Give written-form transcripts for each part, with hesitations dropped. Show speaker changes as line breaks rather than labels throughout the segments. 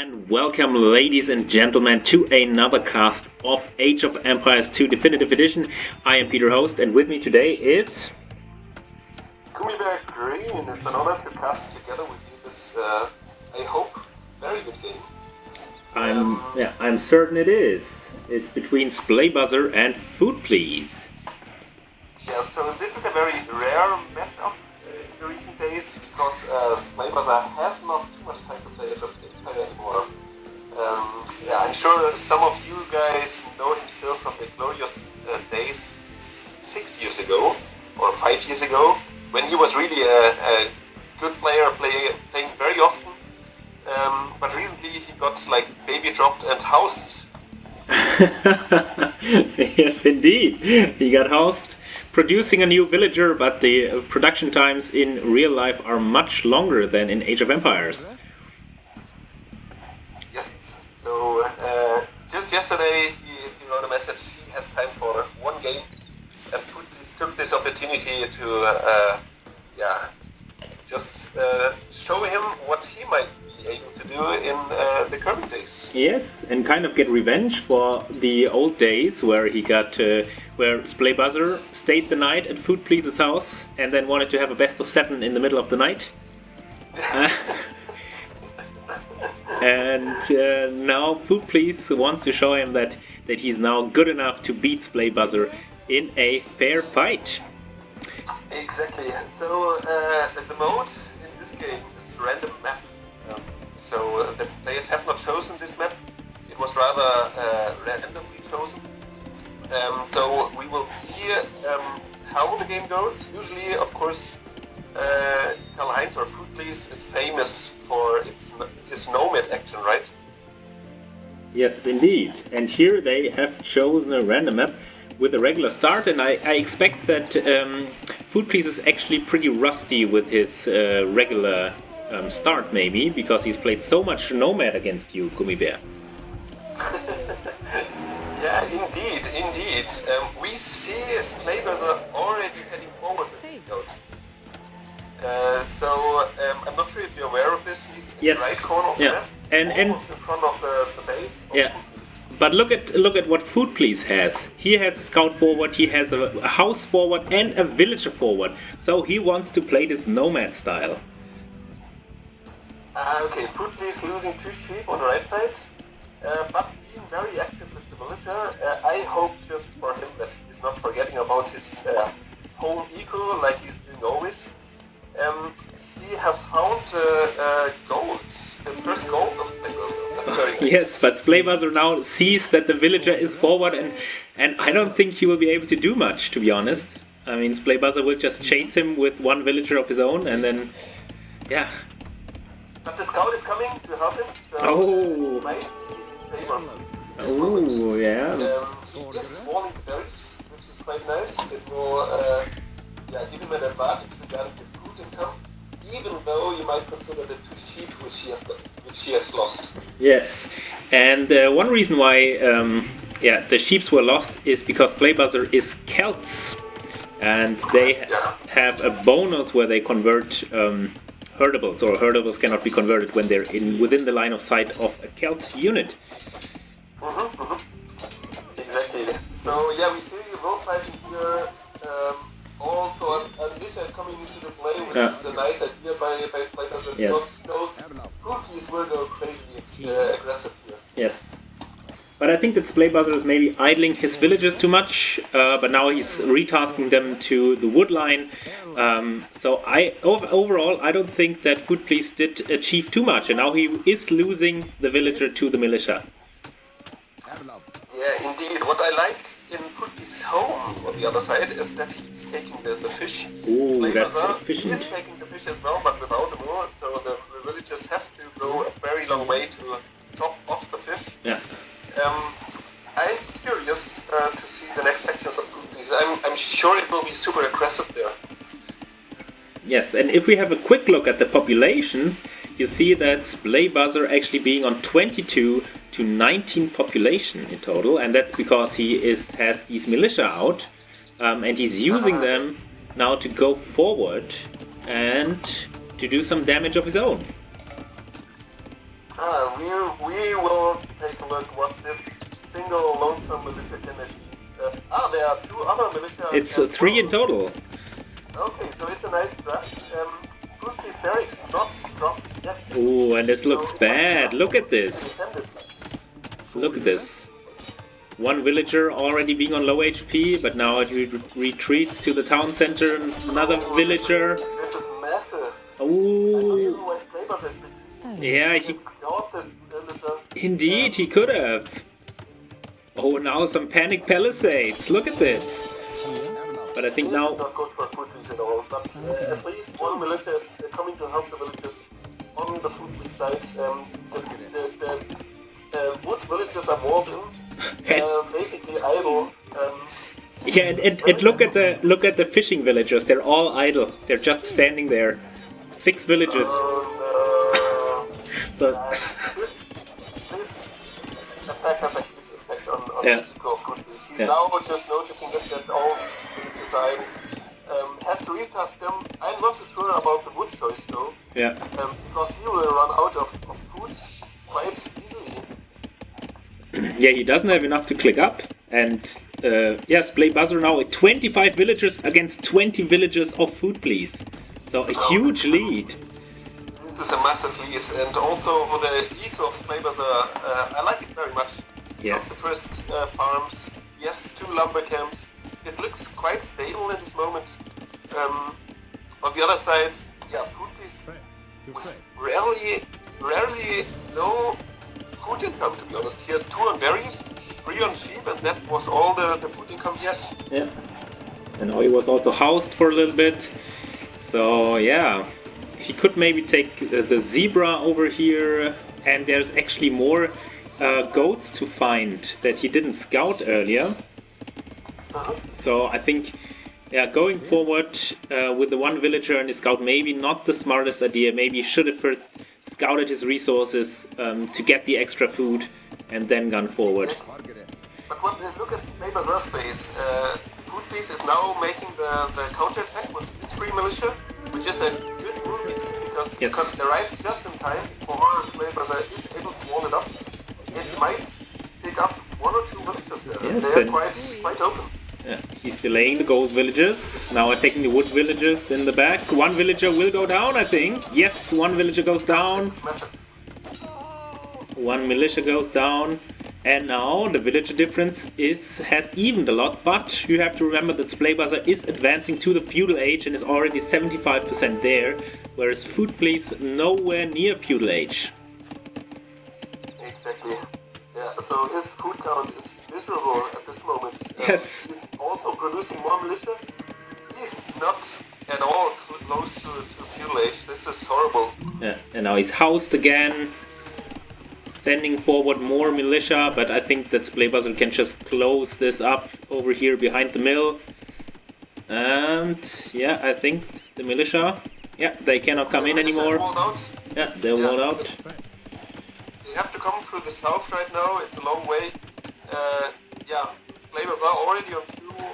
And welcome, ladies and gentlemen, to another cast of Age of Empires 2 Definitive Edition. I am Peter, host, and with me today is...
Gummibear Green. It's an honor to cast together with you this, I hope, very good game.
I'm certain it is. It's between Splaybuzzer and Food Please.
Yeah, so this is a very rare matchup in the recent days because Splaybuzzer has not too much time to play Age of Empire anymore. I'm sure some of you guys know him still from the glorious days 6 years ago or 5 years ago, when he was really a good player, playing very often. But recently he got like baby dropped and housed.
Yes, indeed. He got housed producing a new villager, but the production times in real life are much longer than in Age of Empires.
Yes, so just yesterday he wrote a message. He has time for one game, and Food Please took this opportunity to just show him what he might be able to do in the current days.
Yes, and kind of get revenge for the old days where he got where Splaybuzzer stayed the night at Food Please's house and then wanted to have a best of 7 in the middle of the night. And now Food Please wants to show him that he's now good enough to beat Splaybuzzer in a fair fight.
Exactly. So the mode in this game is random map. So the players have not chosen this map. It was rather randomly chosen. So we will see how the game goes. Usually, of course, Karl-Heinz or Food Please is famous for his nomad action, right?
Yes, indeed. And here they have chosen a random map with a regular start, and I expect that Food Please is actually pretty rusty with his regular start, maybe, because he's played so much Nomad against you, Gummibear.
Yeah, indeed. We see Splaybuzzer already heading forward with his scout. I'm not sure if you're aware of this. He's in the right corner of the map, almost in front of the base of Food Please.
But look at what Food Please has. He has a scout forward, he has a house forward, and a villager forward. So he wants to play this Nomad style.
Okay, Food Please losing 2 sheep on the right side, but being very active with the villager. I hope just for him that he's not forgetting about his home eco like he's doing always. He has found gold, the first gold of Splaybuzzer. That's very nice.
Yes, but Splaybuzzer now sees that the villager is forward, and I don't think he will be able to do much, to be honest. I mean, Splaybuzzer will just chase him with one villager of his own, and then, yeah.
But the scout is coming to help him, so might be favor this moment.
Yeah.
He is walling the berries, which is quite nice. It will give him an advantage regarding the food income, even though you might consider the 2 sheep which he has lost.
Yes, and one reason why the sheep were lost is because Splaybuzzer is Celts, and they have a bonus where they convert herdables, or herdables cannot be converted when they're within the line of sight of a Celt unit.
Exactly. So we see road fighting here. Also, Alicia is coming into the play, which is a nice idea by Splaybuzzer, because he knows Food Please will go crazily aggressive here.
Yes. But I think that Splaybuzzer is maybe idling his villagers too much, but now he's retasking them to the wood line. So overall, I don't think that Food Please did achieve too much, and now he is losing the villager to the militia.
Yeah, indeed. What I like in Food Please's home on the other side is that he's taking the fish.
Ooh, that's
Splaybuzzer
efficient.
is taking the fish as well, but without the moor, so the villagers have to go a very long way to chop off the fish.
Yeah.
I'm curious to see the next sections of Food Please. I'm sure it will be super aggressive there.
Yes, and if we have a quick look at the population, you see that Splaybuzzer actually being on 22 to 19 population in total, and that's because he has these militia out, and he's using them now to go forward and to do some damage of his own.
We will take a look what this single lonesome militia can achieve. There are 2 other militia.
It's 3 in total.
Okay, so it's a nice rush. Food Police Barracks not dropped yet.
Ooh, and this looks bad. Look at this. Look at this. 1 villager already being on low HP, but now it retreats to the town center. Another villager.
This is massive.
Ooh. Yeah, indeed, he could have. Oh, now some panic palisades. Look at this. But I think now...
It's not good for food police at all, but at least 1 militia is coming to help the villagers on the food police side. The wood villagers are walled in, basically idle.
Yeah, and look at the fishing villagers. They're all idle. They're just standing there. 6 villagers. So
this attack has a huge impact on
yeah.
the people of food police. He's now just noticing that all these villagers are idle. Has to retask them. I'm not too sure about the wood choice though.
Yeah.
Because he will run out of food quite easily.
Yeah, he doesn't have enough to click up, and yes, Splaybuzzer now at 25 villagers against 20 villagers of food police. So a huge lead.
This is a massive lead, and also the eco of Splaybuzzer, I like it very much.
Yes.
From the first farms, yes, 2 lumber camps. It looks quite stable at this moment. On the other side, yeah, food police rarely no food income, to be honest. He has 2 on berries, 3 on sheep, and that was all the food income he has.
Yeah. And Aoe was also housed for a little bit. So yeah, he could maybe take the zebra over here, and there's actually more goats to find that he didn't scout earlier. So I think, yeah, going forward with the 1 villager and his scout, maybe not the smartest idea. Maybe he should have first scouted his resources to get the extra food and then gone forward.
But when you look at Splaybuzzer space, Food Police is now making the counter-attack with his 3 militia, which is a good move because it arrives just in time before Splaybuzzer is able to wall it up. It might pick up 1 or 2 villagers there.
Yes,
they're quite open.
Yeah, he's delaying the gold villagers, now attacking the wood villagers in the back. 1 villager will go down, I think. Yes, 1 villager goes down. 1 militia goes down. And now the villager difference has evened a lot, but you have to remember that Splaybuzzer is advancing to the feudal age and is already 75% there, whereas Food Police nowhere near feudal age.
Exactly. Yeah, so his food count is miserable at this moment.
Yes.
He's also producing more militia. He's not at all close to feudal age. This is horrible.
Yeah, and now he's housed again, sending forward more militia, but I think that Splaybuzzer can just close this up over here behind the mill. And yeah, I think the militia, yeah, they cannot come in anymore. Yeah, they're walled out.
They have to come through the south right now. It's a long way. Yeah, Splaybuzzer are already on fuel.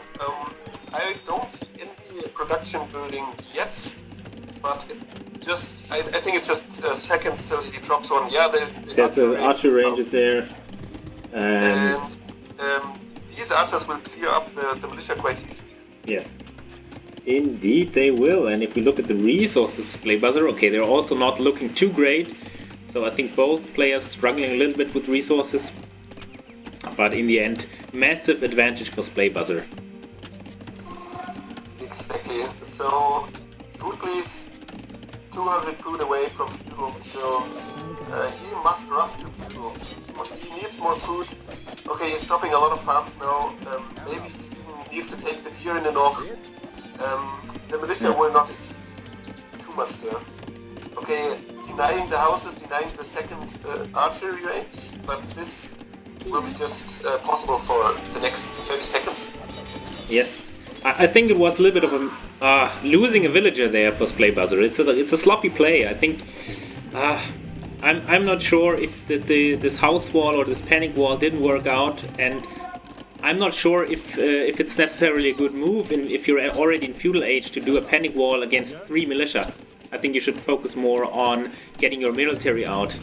I don't see any production building yet, but I think it's just seconds till he drops one. Yeah, there's
the archer ranges there.
And these archers will clear up the militia quite easily.
Yes, indeed they will. And if we look at the resources of Splaybuzzer, okay, they're also not looking too great. So I think both players struggling a little bit with resources. But in the end, massive advantage for Splaybuzzer.
Exactly. So, Food Police 200 food away from feudal, so he must rush to feudal. He needs more food. Okay, he's stopping a lot of farms now. Maybe he even needs to take the deer in the north. The militia will not achieve too much there. Okay, denying the houses, denying the second archery range, but this will be just possible for the next 30 seconds.
Yes. I think it was a little bit of a losing a villager there for Splaybuzzer. It's a sloppy play. I think I'm not sure if this house wall or this panic wall didn't work out, and I'm not sure if it's necessarily a good move if you're already in feudal age to do a panic wall against 3 militia. I think you should focus more on getting your military out.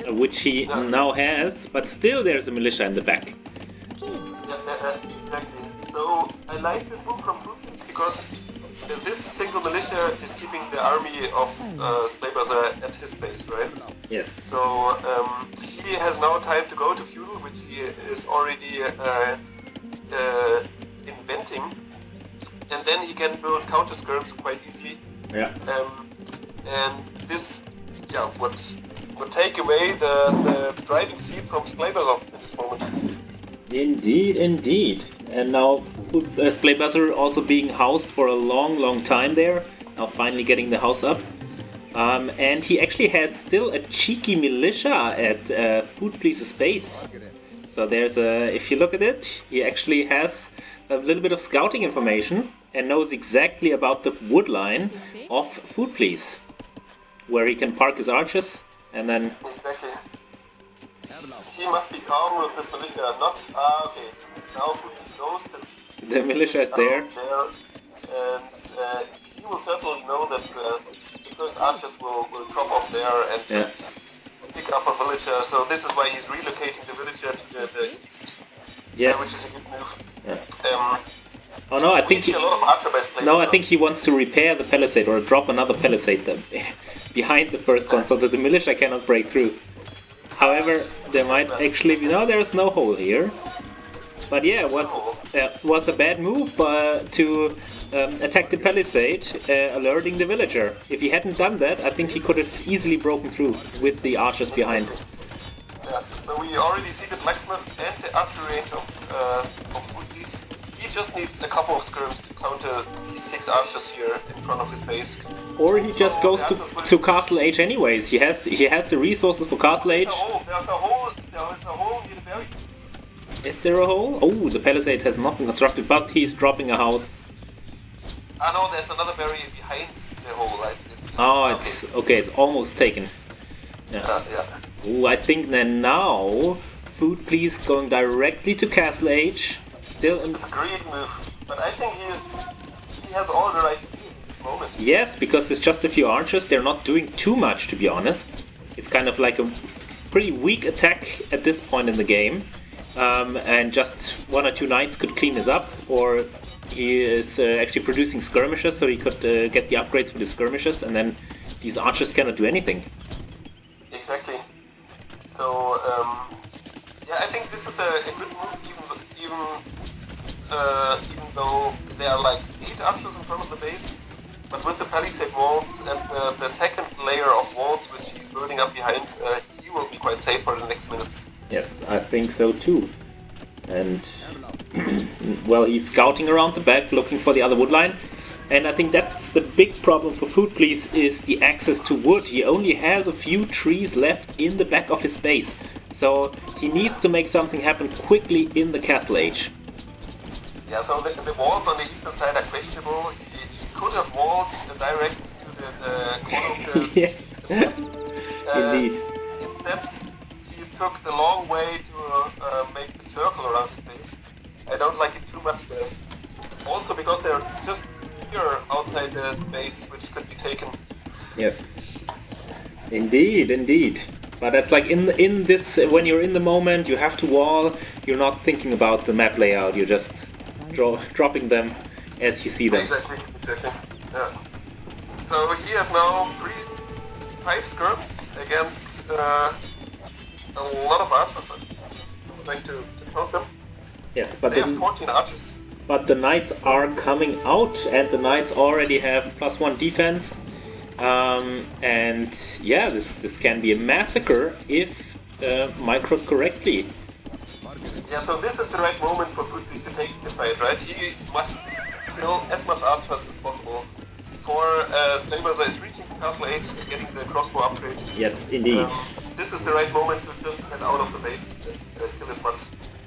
which he now has, but still there's a militia in the back.
Exactly. So I like this move from Fruities because this single militia is keeping the army of Splaybuzzer at his base, right?
Yes.
So he has now time to go to feudal, which he is already inventing, and then he can build counter skirms quite easily.
Yeah.
And this, would take away the driving seat from Splaybuzzer at this moment.
Indeed, indeed. And now Splaybuzzer also being housed for a long time there. Now finally getting the house up. And he actually has still a cheeky militia at Food Please's base. So there's if you look at it, he actually has a little bit of scouting information and knows exactly about the wood line of Food Please, where he can park his archers and then...
Exactly. He must be calm with this militia, not... okay. Now Food Please knows that...
The militia is there.
And he will certainly know that the first archers will drop off there and just pick up a villager. So this is why he's relocating the villager to the east.
Yeah.
Which is a good move.
Yeah. Oh no, I think
a lot of archer-based players.
No, I think he wants to repair the palisade or drop another palisade behind the first one so that the militia cannot break through. However, there might actually be... No, there's no hole here. But yeah, it was a bad move to attack the palisade, alerting the villager. If he hadn't done that, I think he could have easily broken through with the archers behind.
Yeah, so we already see the blacksmith and the archery range of Food Please. He just needs a couple of skirms to counter these 6 archers here in front of his base.
Or he just goes to Castle Age anyways. He has the resources for Castle Age.
There's a hole near the berries.
Is there a hole? Oh, the palisade has not been constructed, but he's dropping a house.
No, there's another berry behind the hole, right?
It's almost taken. Yeah. Ooh, I think then now Food Please going directly to Castle Age.
It's a great move, but I think he has all the right to do in this moment.
Yes, because it's just a few archers. They're not doing too much, to be honest. It's kind of like a pretty weak attack at this point in the game. And just 1 or 2 knights could clean this up, or he is actually producing skirmishers, so he could get the upgrades for the skirmishers, and then these archers cannot do anything.
Exactly. So, I think this is a good move, even though there are like 8 archers in front of the base. But with the palisade walls and the second layer of walls which he's building up behind, he will be quite safe for the next minutes.
Yes, I think so too. And well, he's scouting around the back looking for the other wood line. And I think that's the big problem for Food Please, is the access to wood. He only has a few trees left in the back of his base. So he needs to make something happen quickly in the Castle Age.
Yeah, so the walls on the eastern side are questionable. He could have walled direct to the corner of the...
Yeah, indeed.
Instead, he took the long way to make the circle around his base. I don't like it too much there. Also because they're just here outside the base, which could be taken.
Yes. Indeed. But that's like in this, when you're in the moment, you have to wall, you're not thinking about the map layout, you're just dropping them as you see them.
Exactly. Yeah. So he has now 5 skirms against a lot of archers. I'm trying to count them.
Yes, but
they have 14 archers.
But the knights are coming out, and the knights already have +1 defense. And yeah, this can be a massacre if microed correctly.
Yeah, so this is the right moment for Food Please to take the fight, right? He must kill as much archers as possible before Splaybuzzer is reaching Castle Age and getting the crossbow upgrade.
Yes, indeed.
This is the right moment to just head out of the base and kill as much.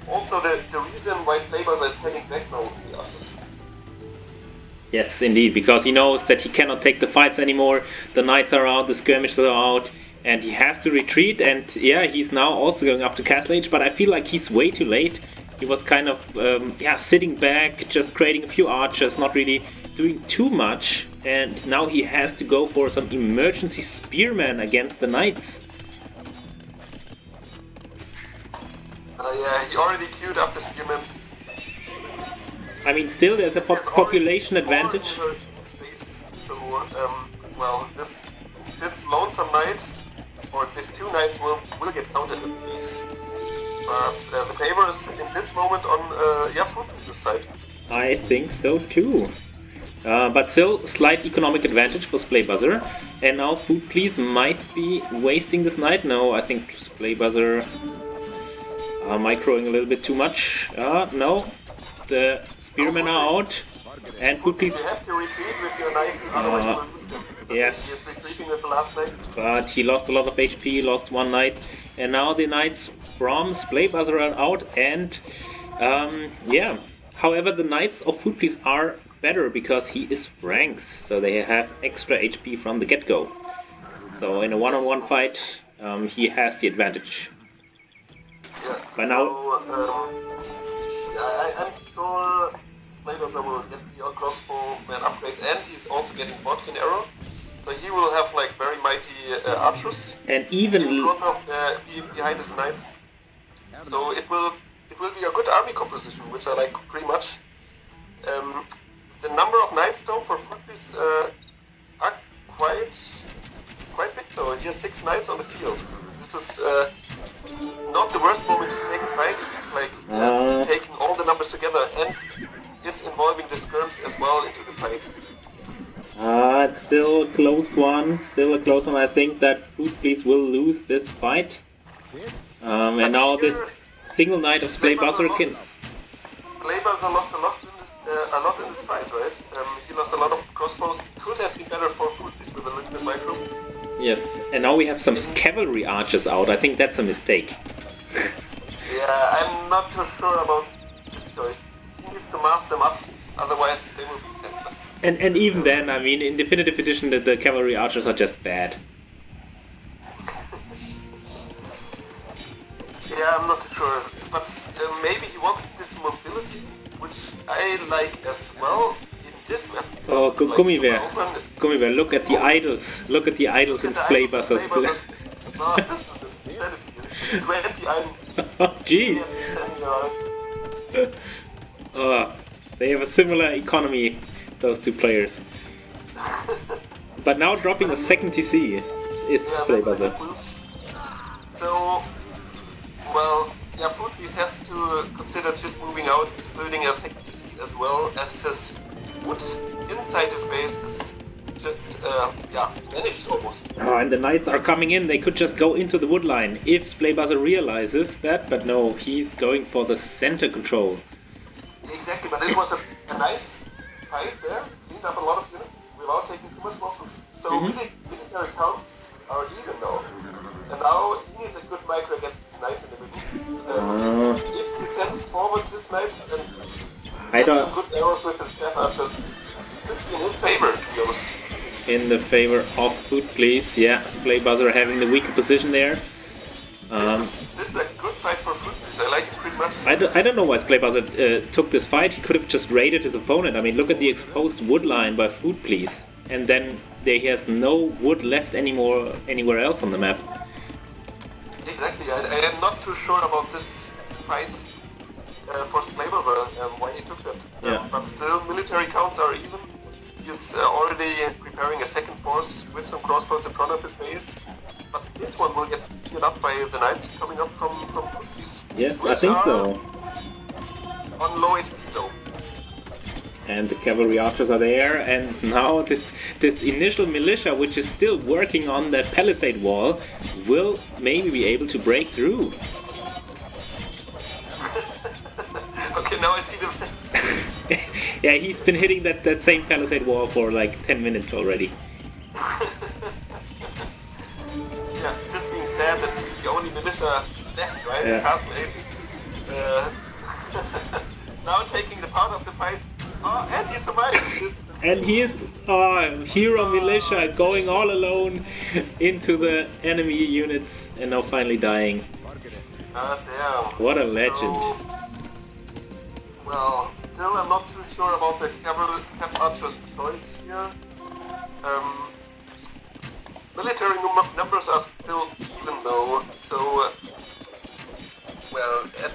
Also, the reason why Splaybuzzer is heading back now with the archers.
Yes, indeed, because he knows that he cannot take the fights anymore. The knights are out, the skirmishes are out, and he has to retreat. And yeah, he's now also going up to Castle Age, but I feel like he's way too late. He was kind of sitting back, just creating a few archers, not really doing too much. And now he has to go for some emergency spearmen against the knights.
Yeah, he already queued up the spearman.
I mean, still there's a population advantage.
Space, so, well, this lonesome knight, or these two knights will get counted at least. But the favor is in this moment on Fruitpiece's side.
I think so too. But still, slight economic advantage for Splaybuzzer. And now Food Please might be wasting this knight. No, I think Splaybuzzer microing a little bit too much. No, the Spearmen are out. And Food Please.
You have to retreat with your knight, otherwise you will lose them.
Yes.
He is retreating with the last knight.
But he lost a lot of HP, lost one knight. And now the knights from Splaybuzzer are out. And yeah. However, the knights of Food Please are better because he is Franks, so they have extra HP from the get-go. So in a one-on-one fight, he has the advantage.
Yeah,
By now,
I'm sure Splaybuzzer will get the crossbowman upgrade, and he's also getting Bodkin arrow. So he will have like very mighty archers,
and even
in front of behind his knights. So it will be a good army composition, which I like pretty much. The number of knights though for Footpiece are quite big though. He has 6 knights on the field. This is not the worst moment to take a fight if it's like taking all the numbers together, and it's involving the skirms as well into the fight.
It's still a close one. Still a close one. I think that Footpiece will lose this fight. And now this single knight of Splaybuzzer can.
Splaybuzzer lost a lot in this fight, right? He lost a lot of crossbows. Could have been better for Footpiece with a little bit micro.
Yes, and now we have some cavalry archers out. I think that's a mistake.
Yeah, I'm not too sure about this choice. He needs to mask them up, otherwise they will be senseless.
And even then, I mean, in Definitive Edition, the cavalry archers are just bad.
Yeah, I'm not sure, but maybe he wants this mobility, which I like as well in this map.
Oh, Gummibear. Gummibear, look at the idols. Look at the idols in Splaybuzzer.
No, this is insanity. 20 items.
Oh, jeez. Oh, they have a similar economy, those two players. But now dropping a second TC is Splaybuzzer.
So, well, yeah, Footpiece has to consider just moving out, building a second TC as well, as his wood inside his base is just, vanished almost.
Oh, and the knights are coming in. They could just go into the wood line if Splaybuzzer realizes that, but no, he's going for the center control.
Exactly, but it was a nice fight there, cleaned up a lot of units without taking too much losses. So military counts are even now. And now he needs a good micro against his knights in the middle. If he sends forward his knights and gets some good arrows with his death archers, it could be in his favor, to be honest.
In the favor of Food Please, yeah, Splaybuzzer having the weaker position there.
This is a good fight for Footpiece. I like it pretty much.
I don't know why Splaybuzzer took this fight. He could have just raided his opponent. I mean, look at the exposed wood line by Food Please. And then he has no wood left anywhere else on the map.
Exactly. I am not too sure about this fight for Splaybuzzer, why he took that.
Yeah.
But still, military counts are even. He's already preparing a second force with some crossbows in front of his base. But this one will get killed up by the knights coming up from Footpiece.
Yes, I think so.
On low HP though.
And the cavalry archers are there, and now this initial militia, which is still working on that palisade wall, will maybe be able to break through.
Okay, now I see them.
Yeah, he's been hitting that same palisade wall for like 10 minutes already.
Yeah, just being sad that he's the only militia left, right?
Yeah.
Castle Age. Now taking the part of the fight. Oh, and he survived!
And he is hero militia going all alone into the enemy units and now finally dying.
Damn.
What a legend.
So, well, still I'm not too sure about the Cav Archer's choice here. Military numbers are still even though, so well, at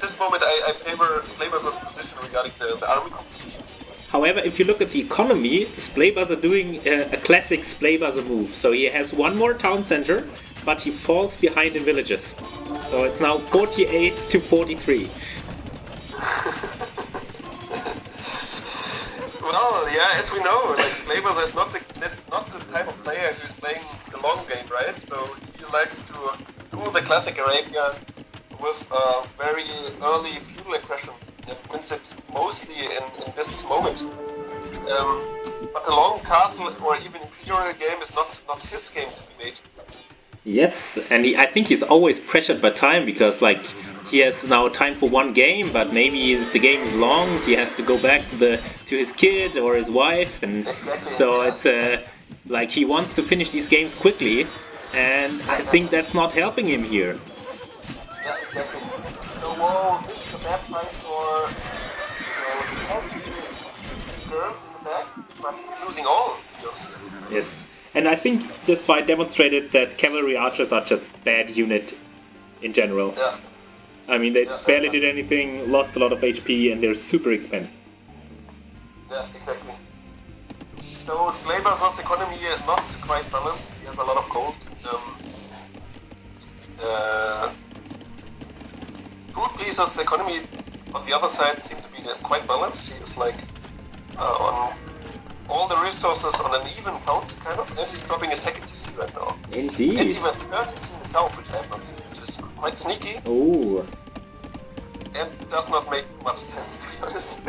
I favor Splaybuzer's position regarding the army composition.
However, if you look at the economy, Splaybuzzer doing a classic Splaybuzzer move. So he has one more town center, but he falls behind in villages. So it's now 48 to 43.
Well, yeah, as we know, like Splaybuzzer is not the type of player who's playing the long game, right? So he likes to do the classic Arabian with very early feudal aggression and wins it mostly in this moment. But the long castle or even imperial game is not his game to be made.
Yes, and I think he's always pressured by time because like he has now time for one game, but maybe if the game is long, he has to go back to his kid or his wife, and
exactly,
so
yeah.
it's like he wants to finish these games quickly, and I think that's not helping him here.
Yeah, exactly. So, whoa, this is a bad fight for the girls in the back, but he's losing all deals.
Yes, and I think this fight demonstrated that cavalry archers are just bad unit in general.
Yeah.
I mean, they barely did anything, lost a lot of HP, and they're super expensive.
Yeah, exactly. So Splaybuzer's economy not quite balanced. He has a lot of gold. Food Pleaser's economy on the other side seems to be quite balanced. He is like on all the resources on an even count, kind of, and he's dropping a second TC right now.
Indeed.
And even third TC himself, which I have not seen, which is quite sneaky.
Ooh.
And does not make much sense, to be honest.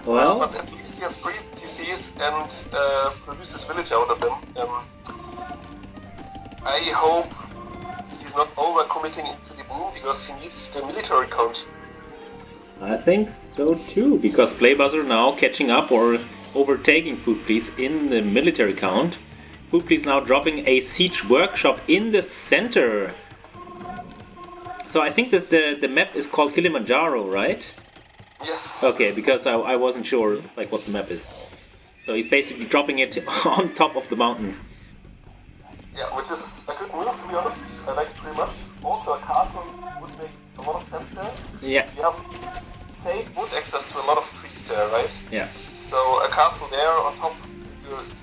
Well,
but at least he has 3 TCs and produces village out of them. I hope he's not overcommitting into the boom because he needs the military count.
I think so too, because Splaybuzzer now catching up or overtaking Food Please in the military count. Food Please now dropping a siege workshop in the center. So I think that the map is called Kilimanjaro, right?
Yes.
Okay, because I wasn't sure like what the map is. So he's basically dropping it on top of the mountain.
Yeah, which is a good move, to be honest. I like it pretty much. Also, a castle would make a lot of sense there.
Yeah.
You have safe wood access to a lot of trees there, right?
Yeah.
So a castle there on top,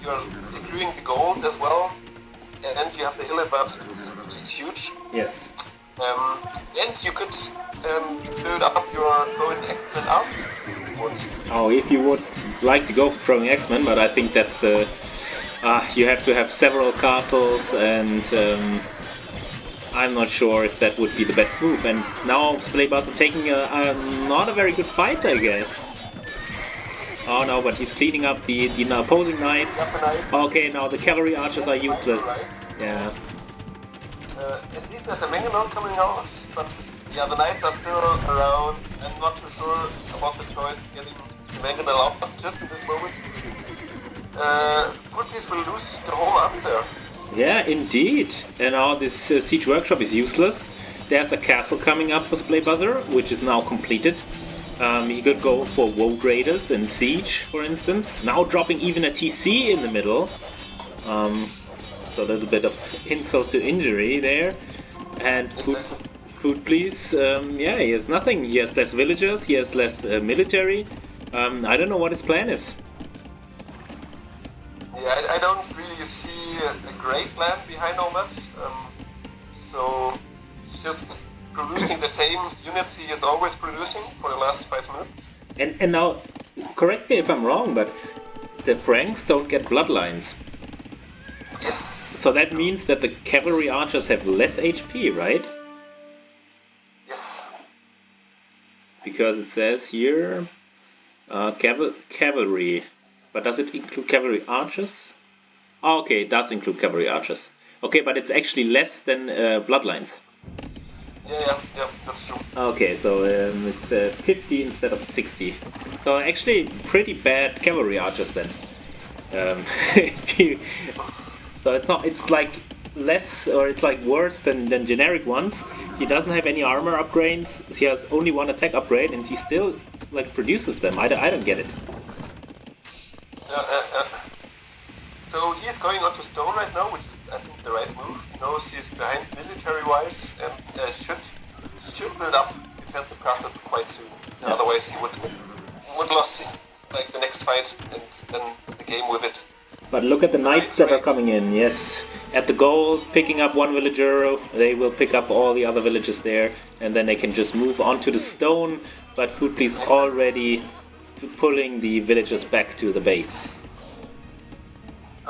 you're securing the gold as well, and you have the hill advantage, which is huge.
Yes.
And you could build up your throwing X-Men army if you want.
Oh, if you would like to go for throwing X-Men, but I think that's you have to have several castles, and I'm not sure if that would be the best move. And now Splaybuzzer taking a not a very good fight, I guess. Oh no, but he's cleaning up the opposing knights. Okay, now the cavalry archers are useless. Yeah.
At least there's a Mangonel coming out, but yeah, the knights are still around. I'm not too sure about the choice getting the Mangonel out just in this moment. Footpiece will lose the whole army there.
Yeah, indeed. And now this siege workshop is useless. There's a castle coming up for Splaybuzzer, which is now completed. He could go for Woad Raiders and Siege, for instance. Now dropping even a TC in the middle. So a little bit of insult to injury there. And food please. Yeah, he has nothing. He has less villagers, he has less military. I don't know what his plan is.
Yeah, I don't really see a great plan behind all that. So just producing the same units he is always producing for the last 5 minutes.
And now, correct me if I'm wrong, but the Franks don't get bloodlines.
Yes.
So that means that the cavalry archers have less HP, right?
Yes.
Because it says here cavalry. But does it include cavalry archers? Oh, okay, it does include cavalry archers. Okay, but it's actually less than bloodlines.
Yeah, that's true.
Okay, so it's 50 instead of 60. So actually pretty bad cavalry archers then. So it's like less, or it's like worse than generic ones. He doesn't have any armor upgrades. He has only one attack upgrade, and he still like produces them. I don't get it.
So he's going onto stone right now, which is, I think, the right move. He knows he's behind military-wise and should build up defensive castles quite soon.
Yeah.
Otherwise, he would lost like the next fight and then the game with it.
But look at the knights that are coming in. Yes, at the gold, picking up one villager, they will pick up all the other villages there, and then they can just move on to the stone. But Foodplease already pulling the villagers back to the base.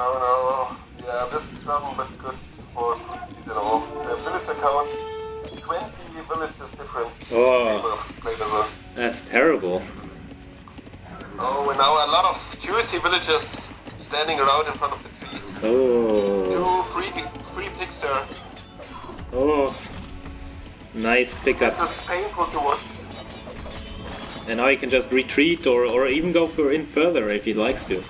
Oh no, yeah, this doesn't look good for Foodplease at all. The villager count, 20 villages difference.
Oh, that's terrible.
Oh, and now a lot of juicy villagers standing around in front of the trees.
Oh.
2 free picks there.
Oh. Nice pickup.
This is painful to watch.
And now he can just retreat or even go in further if he likes to.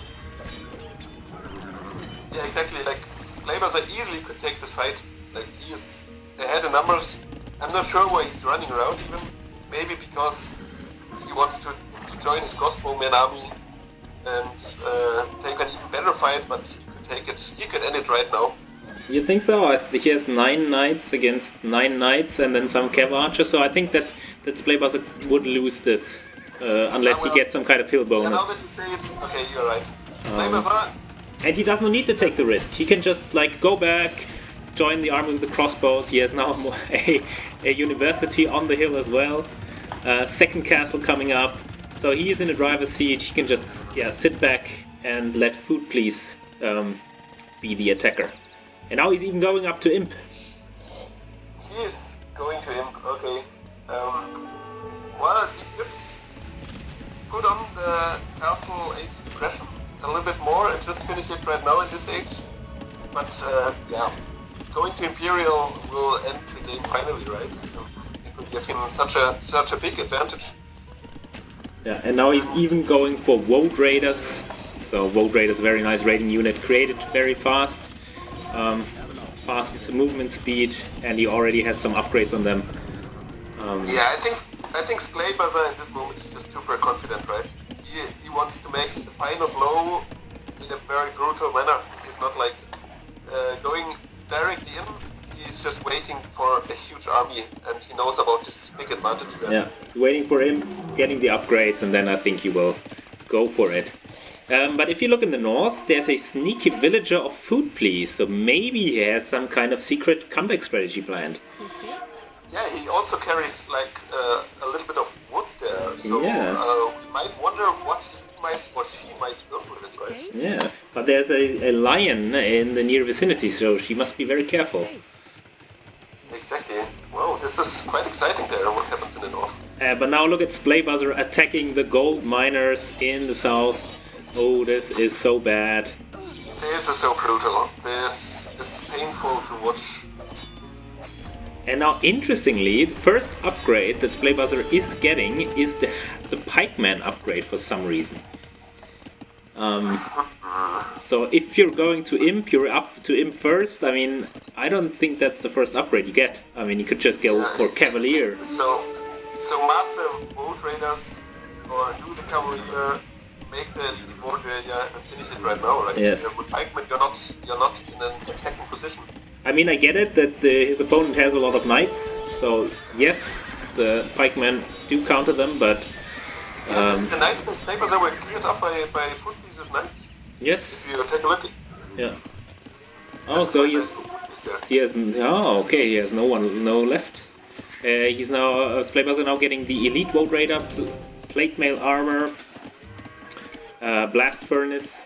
Yeah, exactly. Like, Splaybuzzer easily could take this fight. Like, he is ahead in numbers. I'm not sure why he's running around even. Maybe because he wants to join his crossbowman army and take an even better fight, but he could take it. He could end it right now.
You think so? I think he has 9 knights against 9 knights and then some cav archers, so I think that Splaybuzzer would lose this unless he gets some kind of hill bonus.
Yeah, now that you say it, okay, you're right. Splaybuzzer.
And he doesn't need to take the risk. He can just like go back, join the army with the crossbows. He has now a university on the hill as well. Second castle coming up. So he is in the driver's seat. He can just sit back and let Foodplease be the attacker. And now he's even going up to Imp.
He is going to Imp, okay. Well, he could put on the castle age depression a little bit more and just finish it right now in this age. But yeah, going to Imperial will end the game finally, right? It will give him such a big advantage.
Yeah, and now he's even going for Woad Raiders. So Woad Raiders, very nice raiding unit, created very fast. Fast movement speed, and he already has some upgrades on them.
Yeah, I think Splaybuzzer in this moment is just super confident, right? He wants to make the final blow in a very brutal manner. He's not like going directly in. He's just waiting for a huge army, and he knows about this big advantage there.
Yeah, he's waiting for him, getting the upgrades, and then I think he will go for it. But if you look in the north, there's a sneaky villager of Foodplease, so maybe he has some kind of secret comeback strategy planned.
Yeah, he also carries like a little bit of wood there, so
yeah.
We might wonder what she might build with it, right?
Yeah, but there's a lion in the near vicinity, so she must be very careful.
Exactly. Wow, this is quite exciting there, what happens in the north.
But now look at Splaybuzzer attacking the gold miners in the south. Oh, this is so bad.
This is so brutal. This is painful to watch.
And now, interestingly, the first upgrade that Splaybuzzer is getting is the pikeman upgrade for some reason. So if you're going to Imp, you're up to Imp first. I mean, I don't think that's the first upgrade you get. I mean, you could just go for Cavalier.
So master Woad Raiders or do the Cavalier, make the elite Woad Raider and finish it right now, right?
Yes.
With pikeman, you're not in an attacking position.
I mean, I get it that his opponent has a lot of knights, so yes, the pikemen do counter them, but...
the knights from Splaybuzzer were cleared up by Foodplease's knights.
Yes.
If you take a look.
Yeah. Oh, so he has... Oh, okay, he has no left. He's now... Splaybuzzer now getting the elite Woad Raider, plate mail armor, blast furnace,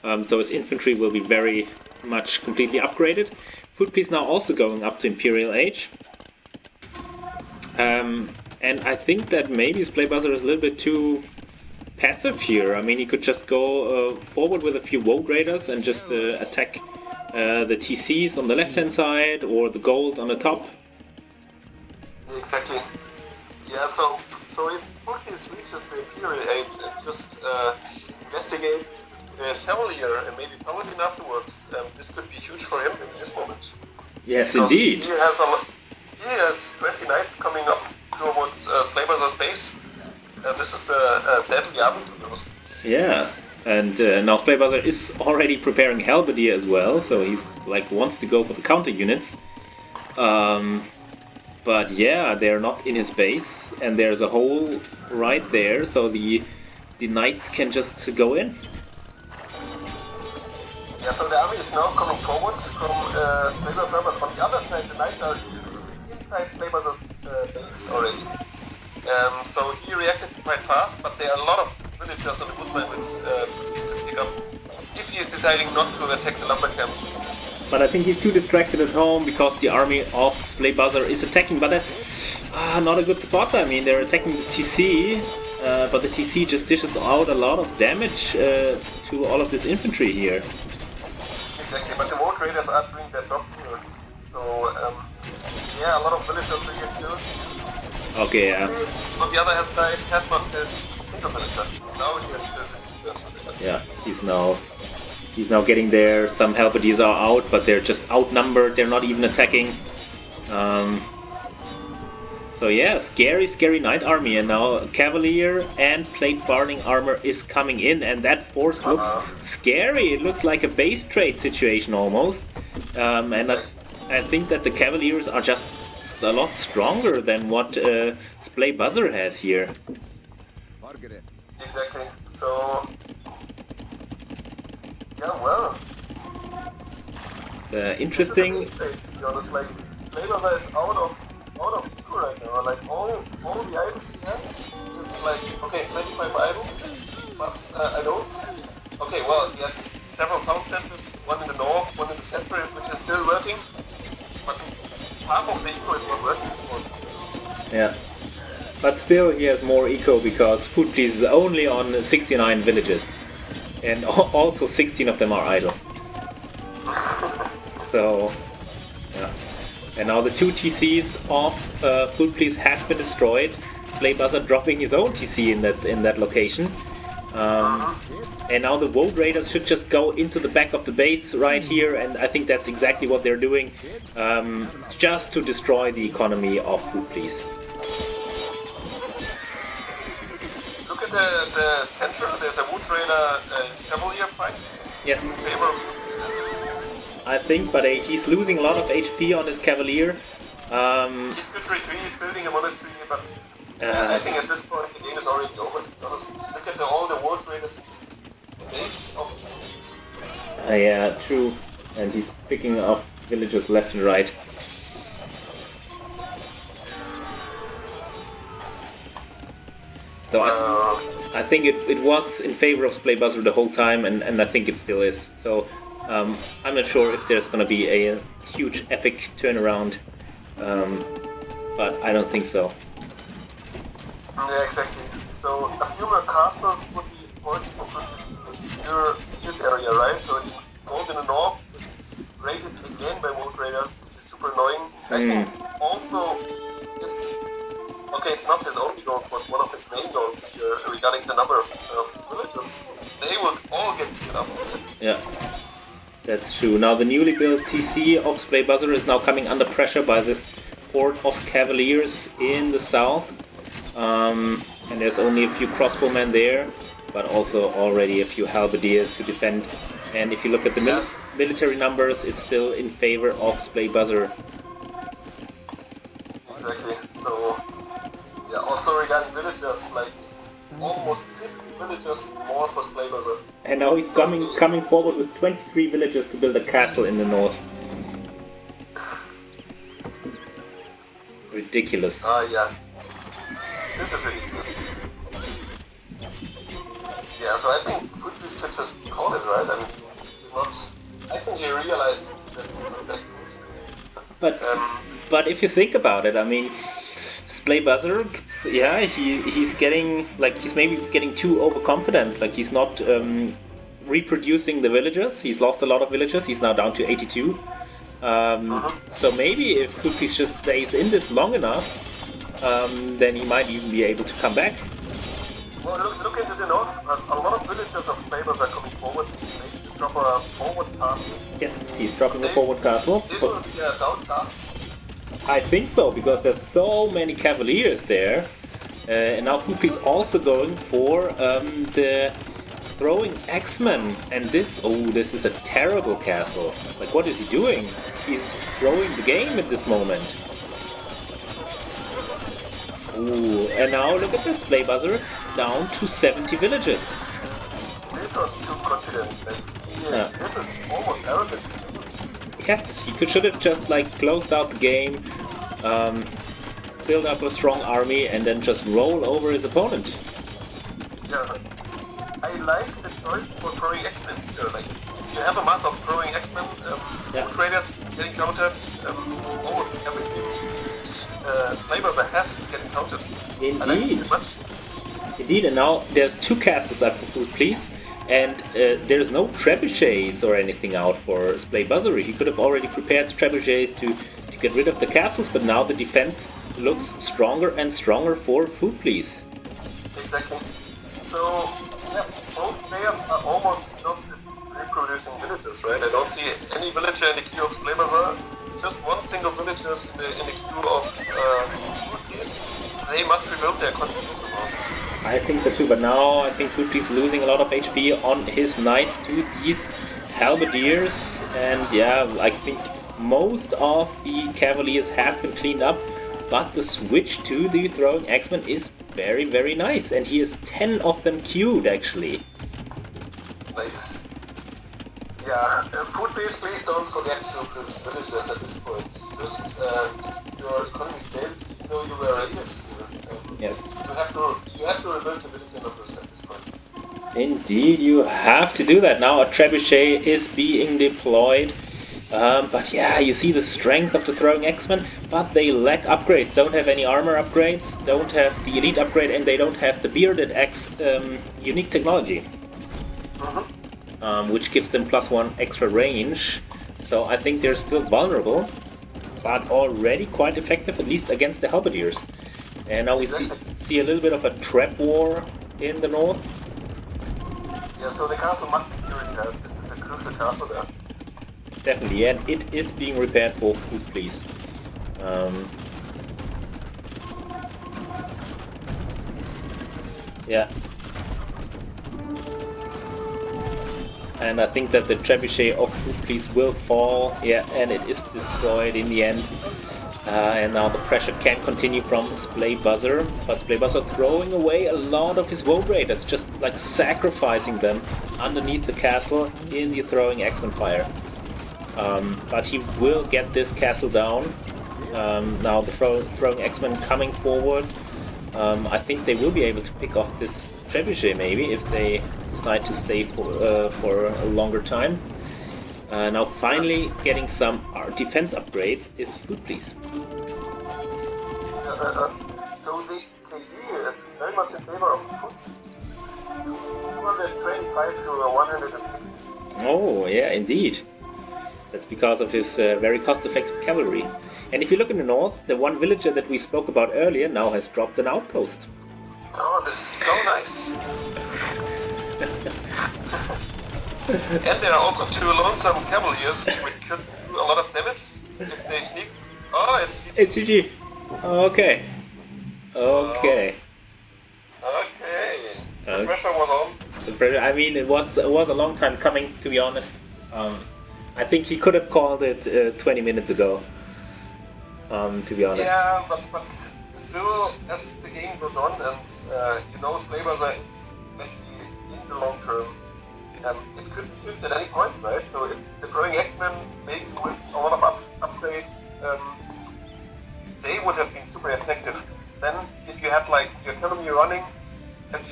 so his infantry will be very much completely upgraded. Foodplease now also going up to Imperial Age. And I think that maybe Splaybuzzer is a little bit too passive here. I mean, he could just go forward with a few Woad Raiders and just attack the TCs on the left-hand side or the gold on the top.
Exactly. Yeah, so if Foodplease reaches the Imperial Age and just investigates Chevalier and maybe Paladin afterwards, this could be huge for him in this moment.
Yes,
because
indeed.
He has 20 knights coming up towards Splaybuzer's base. This is a deadly army to be honest.
Yeah, And now Splaybuzzer is already preparing Halberdier as well, so he's like wants to go for the counter units. But yeah, they're not in his base, and there's a hole right there, so the knights can just go in.
Yeah, so the army is now coming forward from Splaybuzzer, but on the other side, the knights are inside Splaybuzer's base already. So he reacted quite fast, but there are a lot of villagers on the woodline which he can pick up if he is deciding not to attack the lumber camps.
But I think he's too distracted at home because the army of Splaybuzzer is attacking, but that's not a good spot. I mean, they're attacking the TC, but the TC just dishes out a lot of damage to all of this infantry here.
Exactly, but the War Traders are doing their job here. So, yeah, a lot of villagers will get killed.
Okay, yeah.
On the other hand side, has not killed a single villager. Now he has killed his first villager.
Yeah, he's now getting there. Some Halberdiers are out, but they're just outnumbered. They're not even attacking. So yeah, scary knight army, and now Cavalier and plate barring armor is coming in, and that force looks scary. It looks like a base trade situation almost. And I think that the Cavaliers are just a lot stronger than what Splaybuzzer has here.
Exactly. So yeah, well.
Interesting.
To be honest, like Splaybuzzer is out of view right now. Like all the items he has is like okay, 25 items, but I don't see. Okay, well he has several town centers, one in the north, one in the center, which is still working, but half of the eco is not working for.
Yeah. But still he has more eco because Food Please is only on 69 villages. And also 16 of them are idle. So, yeah. And now the two TCs of Food Please have been destroyed. Splaybuzzer dropping his own TC in that location. And now the Woad Raiders should just go into the back of the base right here, and I think that's exactly what they're doing, just to destroy the economy of Food Please.
Look at the center, there's a Wood Raider Cavalier fight.
Yes.
In favor of
I think, but he's losing a lot of HP on his Cavalier.
He could retreat, building a monastery, but I think at this point the game is already over, to be honest. Look at all the Wood Raiders base of these.
Yeah, true. And he's picking off villagers left and right. So I think it was in favor of Splaybuzzer the whole time, and I think it still is. So I'm not sure if there's going to be a huge epic turnaround, but I don't think so.
Yeah, exactly. So a few more castles would be important for this area, right? So gold in the north is raided again by Woad Raiders, which is super annoying. I think also it's not his only goal, but one of his main goals here regarding the number of villagers. They will all get killed up. Yeah.
That's true. Now the newly built TC of Splaybuzzer is now coming under pressure by this horde of Cavaliers in the south. And there's only a few crossbowmen there, but also already a few halberdiers to defend. And if you look at the military numbers, it's still in favor of Splaybuzzer.
Exactly. So, yeah, also regarding villagers, like almost 50 villagers more for Splaybuzzer.
And now he's coming forward with 23 villagers to build a castle in the north. Ridiculous.
Yeah. This is ridiculous. Yeah, so I think Food Please could just call it, right? I mean, he's not... I think he realizes that he's not back food.
But if you think about it, I mean, Splaybuzzer, yeah, he's getting, like, he's maybe getting too overconfident. Like, he's not reproducing the villagers. He's lost a lot of villagers. He's now down to 82. So maybe if Food Please just stays in this long enough, then he might even be able to come back.
Well, look into the north. A lot of villagers of Splaybuzzer are coming forward. Maybe to drop a forward castle.
Yes, he's dropping a forward castle.
This will be a down castle.
I think so, because there's so many Cavaliers there. And now Food Please also going for the throwing X-Men, and this is a terrible castle. Like, what is he doing? He's throwing the game at this moment. Ooh, and now look at this Splaybuzzer, down to 70 villages.
This was too confident. Like, this is almost arrogant.
Yes, he should have just like closed out the game, build up a strong army, and then just roll over his opponent.
Yeah, I like the choice for throwing X-Men here. Like, you have a mass of throwing X-Men, traders getting countered, almost everything. Splaybuzzer has getting countered.
Indeed.
I like it much.
Indeed, and now there's 2 casters up for food, please. And there's no trebuchets or anything out for Splaybuzzer. He could have already prepared trebuchets to get rid of the castles, but now the defense looks stronger and stronger for food, please.
Exactly. So, yeah, both players are almost not reproducing villagers, right? I don't see any villager in the queue of Splaybuzzer. Just one single villager in the queue of Foodpiece. They must rebuild their economy.
I think so too, but now I think Foodpiece losing a lot of HP on his knights to these halberdiers, and yeah, I think most of the cavaliers have been cleaned up, but the switch to the throwing X-Men is very, very nice, and he has 10 of them queued actually.
Nice. Yeah, Foodpiece, please don't forget to produce villagers at this point. Just keep your economy stable, even though you were already
Yes.
You have to rebuild the military numbers at this point.
Indeed, you have to do that. Now a trebuchet is being deployed. But yeah, you see the strength of the throwing X-Men, but they lack upgrades. Don't have any armor upgrades, don't have the elite upgrade, and they don't have the bearded X unique technology. Which gives them +1 extra range. So I think they're still vulnerable, but already quite effective, at least against the halberdiers. And now we see a little bit of a trap war in the north.
Yeah, so the castle must be repaired. This is a crucial castle there.
Definitely, and it is being repaired for food, please. Yeah. And I think that the trebuchet of food, please, will fall. Yeah, and it is destroyed in the end. And now the pressure can continue from Splaybuzzer, but Splaybuzzer throwing away a lot of his Woe Raiders, just like sacrificing them underneath the castle in the throwing X-Men fire. But he will get this castle down. Now the throwing X-Men coming forward. I think they will be able to pick off this trebuchet maybe if they decide to stay for a longer time. Now finally getting some defense upgrades is food, please.
So the KD is very much in favor of food. 225 to 160.
Oh yeah, indeed. That's because of his very cost-effective cavalry. And if you look in the north, the one villager that we spoke about earlier now has dropped an outpost.
Oh, this is so nice. And there are also 2 lonesome cavaliers which could do a lot of damage if they sneak. Oh, it's GG.
It's GG. Okay. Okay.
Okay. The pressure was on.
The pressure, I mean, it was a long time coming, to be honest. I think he could have called it 20 minutes ago, to be honest.
Yeah, but still, as the game goes on, and Splaybuzzer is messy in the long term, it could shift at any point, right? So if the growing X-Men, maybe with a lot of upgrades, they would have been super effective. Then, if you had like your economy running and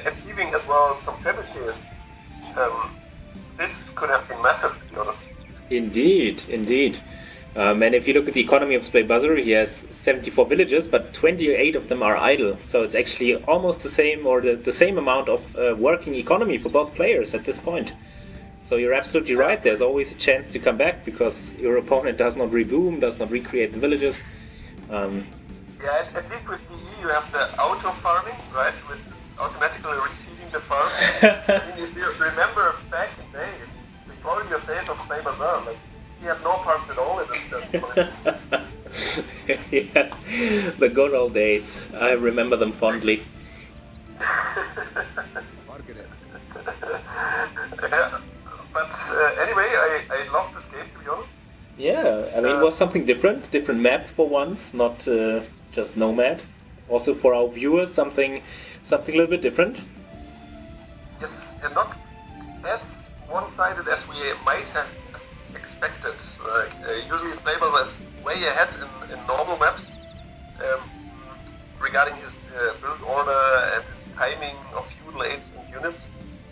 achieving as well some trebuchets, this could have been massive, to be honest.
Indeed, indeed. And if you look at the economy of Splaybuzzer, he has 74 villages, but 28 of them are idle. So it's actually almost the same, or the same amount of working economy for both players at this point. So you're absolutely right, there's always a chance to come back, because your opponent does not reboom, does not recreate the villages.
Yeah, at least with DE you have the auto farming, right, which is automatically receiving the farm. I mean, if you remember back in days, the glorious days of Splaybuzzer, like, he had no farms at all in this.
Yes, the good old days. I remember them fondly.
But anyway, I love this game, to be honest.
Yeah, I mean, it was something different map for once, not just Nomad. Also for our viewers, something a little bit different.
Yes, and not as one-sided as we might have expected. Usually Splaybuzzer is way ahead in normal maps regarding his build order and his timing of fuel aids and units.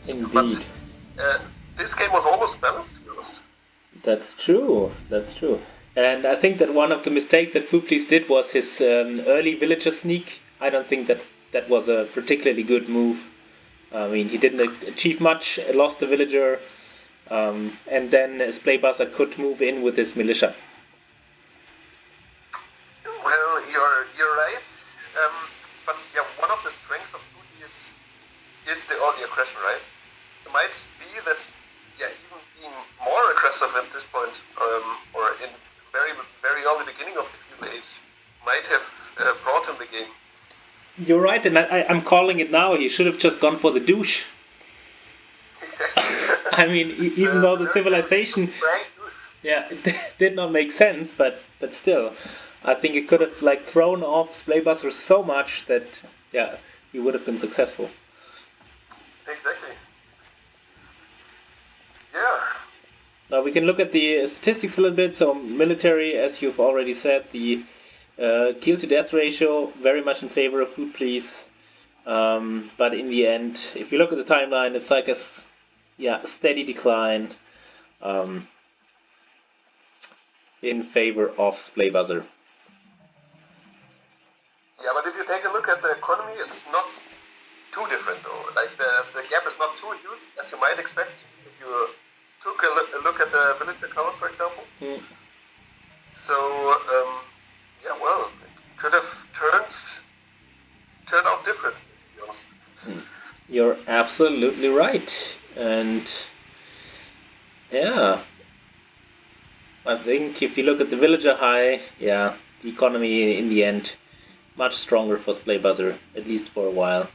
Indeed.
But this game was almost balanced, to be honest.
That's true. And I think that one of the mistakes that Fuplis did was his early villager sneak. I don't think that was a particularly good move. I mean, he didn't achieve much, lost the villager, and then Splaybuzzer could move in with his militia.
Well, you're right. But yeah, one of the strengths of Fuplis is the early aggression, right? So it might be that even being more aggressive at this point, or in very early beginning of the fuel age, might have brought him the game.
You're right, and I'm calling it now. He should have just gone for the douche.
Exactly.
I mean, even though the civilization, it did not make sense, but still, I think it could have thrown off Splaybuzzer so much that he would have been successful.
Exactly. Yeah.
Now we can look at the statistics a little bit. So military, as you've already said, the kill to death ratio very much in favor of Food Police. But in the end, if you look at the timeline, it's like a steady decline in favor of Splaybuzzer.
Yeah, but if you take a look at the economy, it's not too different though. Like the gap is not too huge as you might expect if you took a look at the villager count, for example. So well, it could have turned out different, to be honest.
You're absolutely right, and I think if you look at the villager high, the economy in the end much stronger for Splaybuzzer, at least for a while.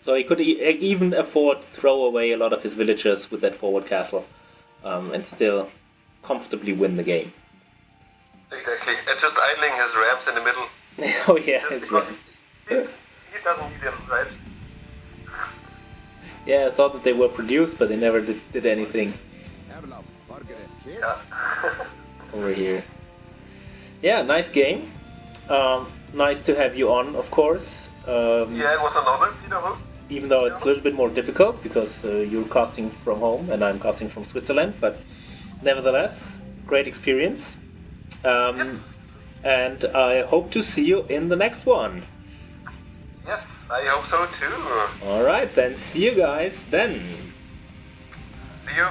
So he could even afford to throw away a lot of his villagers with that forward castle, and still comfortably win the game.
Exactly, and just idling his rams in the middle.
Oh yeah, his rams.
He doesn't need them, right?
Yeah, I thought that they were produced, but they never did anything.
Yeah.
Over here. Yeah, nice game. Nice to have you on, of course.
It was an honor, Peter.
Even though it's a little bit more difficult because you're casting from home and I'm casting from Switzerland, but nevertheless, great experience.
Yes.
And I hope to see you in the next one.
Yes, I hope so too.
Alright, then see you guys then.
See you.